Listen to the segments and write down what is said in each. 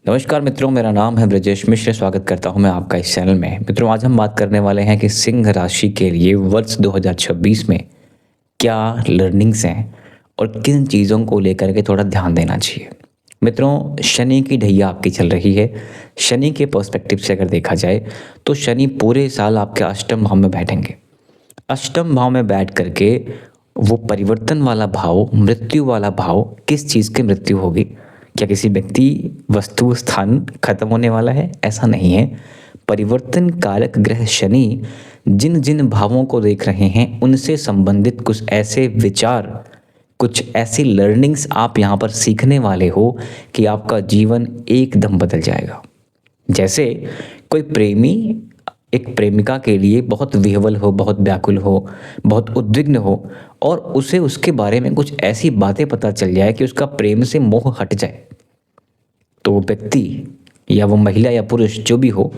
नमस्कार मित्रों, मेरा नाम है ब्रजेश मिश्र। स्वागत करता हूं मैं आपका इस चैनल में। मित्रों, आज हम बात करने वाले हैं कि सिंह राशि के लिए वर्ष 2026 में क्या लर्निंग्स हैं और किन चीज़ों को लेकर के थोड़ा ध्यान देना चाहिए। मित्रों, शनि की ढैया आपकी चल रही है। शनि के पर्सपेक्टिव से अगर देखा जाए तो शनि पूरे साल आपके अष्टम भाव में बैठेंगे। अष्टम भाव में बैठ करके वो परिवर्तन वाला भाव, मृत्यु वाला भाव, किस चीज़ की मृत्यु होगी? क्या किसी व्यक्ति, वस्तु, स्थान खत्म होने वाला है? ऐसा नहीं है। परिवर्तन कारक ग्रह शनि जिन जिन भावों को देख रहे हैं उनसे संबंधित कुछ ऐसे विचार, कुछ ऐसी लर्निंग्स आप यहाँ पर सीखने वाले हो कि आपका जीवन एकदम बदल जाएगा। जैसे कोई प्रेमी एक प्रेमिका के लिए बहुत विह्वल हो, बहुत व्याकुल हो, बहुत उद्विग्न हो और उसे उसके बारे में कुछ ऐसी बातें पता चल जाए कि उसका प्रेम से मोह हट जाए, तो वो व्यक्ति या वो महिला या पुरुष जो भी हो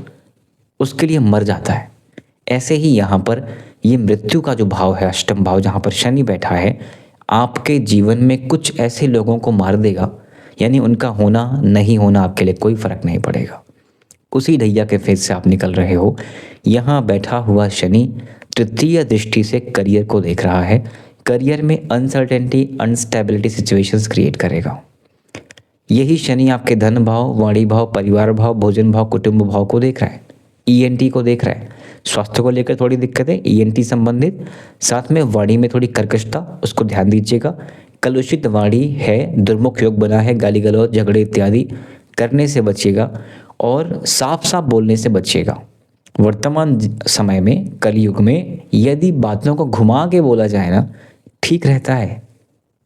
उसके लिए मर जाता है। ऐसे ही यहाँ पर ये मृत्यु का जो भाव है, अष्टम भाव जहाँ पर शनि बैठा है, आपके जीवन में कुछ ऐसे लोगों को मार देगा, यानी उनका होना नहीं होना आपके लिए कोई फर्क नहीं पड़ेगा। उसी ढैया के फेज से आप निकल रहे हो। यहाँ बैठा हुआ शनि तृतीय दृष्टि से करियर को देख रहा है। करियर में अनसर्टेनिटी, अनस्टेबिलिटी सिचुएशंस क्रिएट करेगा। यही शनि आपके धन भाव, वाणी भाव, परिवार भाव, भोजन भाव, कुटुंब भाव को देख रहा है। ईएनटी को देख रहा है। स्वास्थ्य को लेकर थोड़ी दिक्कतें ईएनटी संबंधित, साथ में वाणी में थोड़ी कर्कशता, उसको ध्यान दीजिएगा। कलुषित वाणी है, दुर्मुख योग बना है, गाली गलौज, झगड़े इत्यादि करने से बचिएगा और साफ साफ बोलने से बचिएगा। वर्तमान समय में, कलयुग में, यदि बातों को घुमा के बोला जाए ना, ठीक रहता है।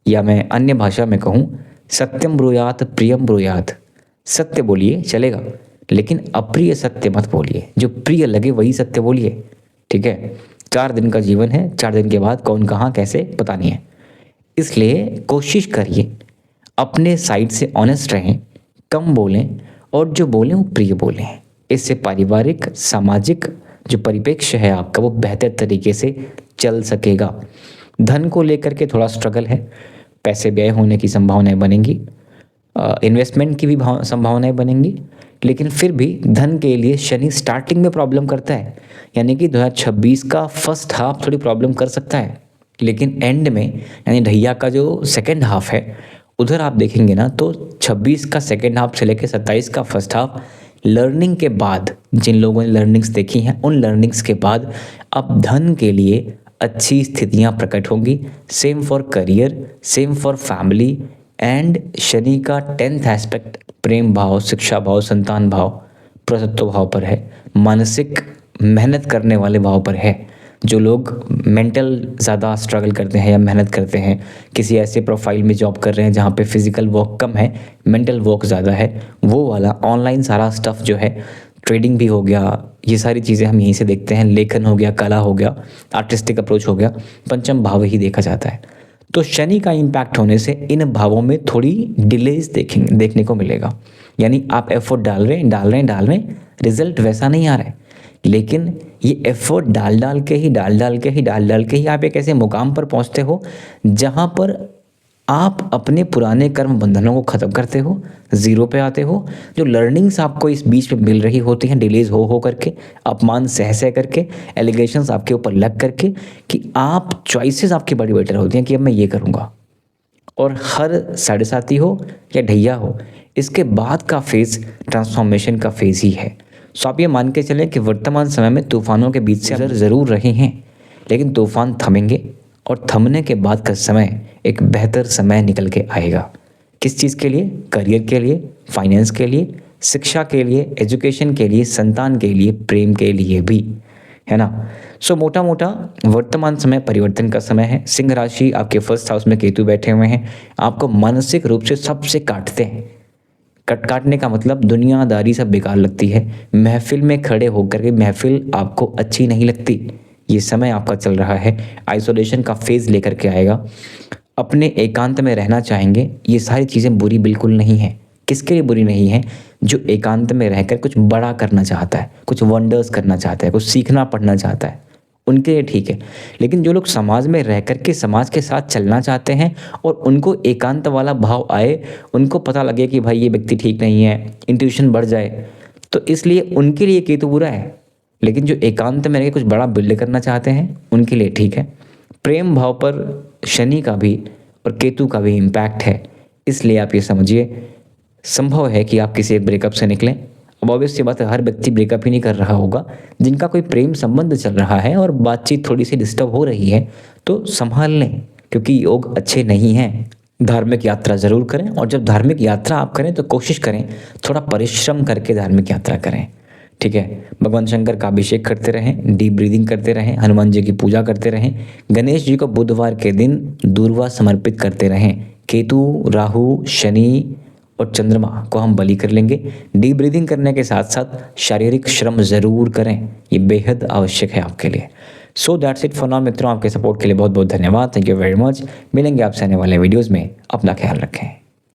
या मैं अन्य भाषा में कहूँ, सत्यम ब्रूयात प्रियम ब्रूयात। सत्य बोलिए चलेगा, लेकिन अप्रिय सत्य मत बोलिए। जो प्रिय लगे वही सत्य बोलिए, ठीक है। 4 दिन का जीवन है, 4 दिन के बाद कौन कहाँ कैसे पता नहीं है। इसलिए कोशिश करिए अपने साइड से ऑनेस्ट रहें, कम बोलें और जो बोलें वो प्रिय बोलें। इससे पारिवारिक, सामाजिक जो परिप्रेक्ष्य है आपका वो बेहतर तरीके से चल सकेगा। धन को लेकर के थोड़ा स्ट्रगल है, पैसे व्यय होने की संभावनाएं बनेंगी, इन्वेस्टमेंट की भी संभावनाएं बनेंगी, लेकिन फिर भी धन के लिए शनि स्टार्टिंग में प्रॉब्लम करता है। यानी कि 2026 का फर्स्ट हाफ थोड़ी प्रॉब्लम कर सकता है, लेकिन एंड में यानी ढैया का जो सेकेंड हाफ है उधर आप देखेंगे ना, तो 26 का सेकेंड हाफ से लेकर 27 का फर्स्ट हाफ, लर्निंग के बाद, जिन लोगों ने लर्निंग्स देखी हैं उन लर्निंग्स के बाद अब धन के लिए अच्छी स्थितियां प्रकट होंगी। Same for career, same for family. And Shani का 10th एस्पेक्ट प्रेम भाव, शिक्षा भाव, संतान भाव, प्रसत्व भाव पर है। मानसिक मेहनत करने वाले भाव पर है। जो लोग मेंटल ज़्यादा स्ट्रगल करते हैं या मेहनत करते हैं, किसी ऐसे प्रोफाइल में जॉब कर रहे हैं जहाँ पे फिजिकल वर्क कम है, मेंटल वर्क ज़्यादा है, वो वाला ऑनलाइन सारा स्टफ जो है, ट्रेडिंग भी हो गया, ये सारी चीज़ें हम यहीं से देखते हैं। लेखन हो गया, कला हो गया, आर्टिस्टिक अप्रोच हो गया, पंचम भाव ही देखा जाता है। तो शनि का इम्पैक्ट होने से इन भावों में थोड़ी डिलेज देखने को मिलेगा। यानी आप एफर्ट डाल रहे हैं, रिजल्ट वैसा नहीं आ रहा है, लेकिन ये एफर्ट डाल के ही आप एक ऐसे मुकाम पर पहुंचते हो जहां पर आप अपने पुराने कर्म बंधनों को ख़त्म करते हो, ज़ीरो पे आते हो। जो लर्निंग्स आपको इस बीच में मिल रही होती हैं, डिलेज हो करके, अपमान सह करके, एलिगेशंस आपके ऊपर लग करके, कि आप चॉइसेस आपकी बड़ी बेटर होती हैं कि अब मैं ये करूँगा। और हर साढ़े साथी हो या ढैया हो, इसके बाद का फेज़ ट्रांसफॉर्मेशन का फेज़ ही है। सो आप ये मान के चलें कि वर्तमान समय में तूफानों के बीच से गुजर ज़रूर रहे हैं, लेकिन तूफान थमेंगे और थमने के बाद का समय एक बेहतर समय निकल के आएगा। किस चीज़ के लिए? करियर के लिए, फाइनेंस के लिए, शिक्षा के लिए, एजुकेशन के लिए, संतान के लिए, प्रेम के लिए भी, है ना। सो मोटा मोटा वर्तमान समय परिवर्तन का समय है। सिंह राशि आपके फर्स्ट हाउस में केतु बैठे हुए हैं, आपको मानसिक रूप से सबसे काटते हैं। काटने का मतलब दुनियादारी सब बेकार लगती है। महफिल में खड़े होकर के महफिल आपको अच्छी नहीं लगती। ये समय आपका चल रहा है, आइसोलेशन का फेज़ लेकर के आएगा। अपने एकांत में रहना चाहेंगे। ये सारी चीज़ें बुरी बिल्कुल नहीं हैं। किसके लिए बुरी नहीं है? जो एकांत में रहकर कुछ बड़ा करना चाहता है, कुछ वंडर्स करना चाहता है, कुछ सीखना पढ़ना चाहता है, उनके लिए ठीक है। लेकिन जो लोग समाज में रह कर के समाज के साथ चलना चाहते हैं और उनको एकांत वाला भाव आए, उनको पता लगे कि भाई ये व्यक्ति ठीक नहीं है, इंट्यूशन बढ़ जाए, तो इसलिए उनके लिए केतु बुरा है। लेकिन जो एकांत में रह के कुछ बड़ा बिल्ड करना चाहते हैं उनके लिए ठीक है। प्रेम भाव पर शनि का भी और केतु का भी इम्पैक्ट है, इसलिए आप ये समझिए संभव है कि आप किसी एक ब्रेकअप से निकलें। अब ऑब्वियस सी बात है, हर व्यक्ति ब्रेकअप ही नहीं कर रहा होगा। जिनका कोई प्रेम संबंध चल रहा है और बातचीत थोड़ी सी डिस्टर्ब हो रही है तो संभाल लें, क्योंकि योग अच्छे नहीं हैं। धार्मिक यात्रा ज़रूर करें, और जब धार्मिक यात्रा आप करें तो कोशिश करें थोड़ा परिश्रम करके धार्मिक यात्रा करें, ठीक है। भगवान शंकर का अभिषेक करते रहें, डीप ब्रीदिंग करते रहें, हनुमान जी की पूजा करते रहें, गणेश जी को बुधवार के दिन दूर्वा समर्पित करते रहें। केतु, राहु, शनि और चंद्रमा को हम बलि कर लेंगे। डीप ब्रीदिंग करने के साथ साथ शारीरिक श्रम ज़रूर करें, ये बेहद आवश्यक है आपके लिए। So that's it for now मित्रों, आपके सपोर्ट के लिए बहुत बहुत धन्यवाद। Thank you very much. मिलेंगे आपसे आने वाले वीडियोज़ में। अपना ख्याल रखें।